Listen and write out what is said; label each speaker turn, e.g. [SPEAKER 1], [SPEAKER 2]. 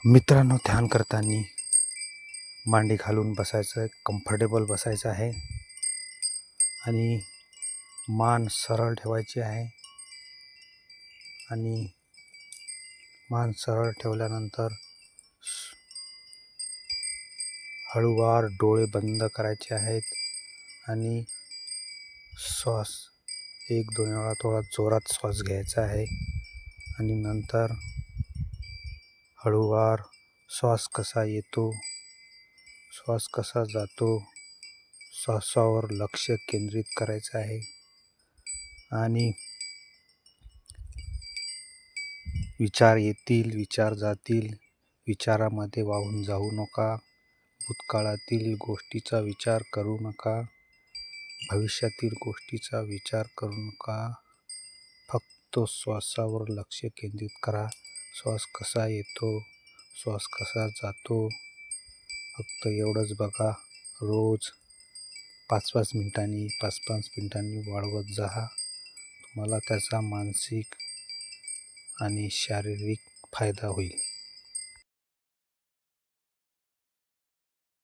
[SPEAKER 1] मित्रांनो, ध्यान करताना मांडी घालून बसायचं आहे, कम्फर्टेबल बसायचं आहे आणि मान सरळ ठेवायची आहे. आणि मान सरळ ठेवल्यानंतर हळूवार डोळे बंद करायचे आहेत आणि श्वास 1-2 वेळा थोडा जोरात श्वास घ्यायचा आहे आणि नंतर हळूवार श्वास कसा येतो, श्वास कसा जातो, श्वासावर लक्ष केंद्रित करायचं आहे. आणि विचार येतील, विचार जातील, विचारामध्ये वाहून जाऊ नका. भूतकाळातील गोष्टीचा विचार करू नका, भविष्यातील गोष्टीचा विचार करू नका. फक्त श्वासावर लक्ष केंद्रित करा. श्वास कसा येतो, श्वास कसा जातो, फक्त एवढंच बघा. रोज 5-5 मिनिटांनी वाढवत जा. तुम्हाला त्याचा मानसिक आणि शारीरिक फायदा होईल.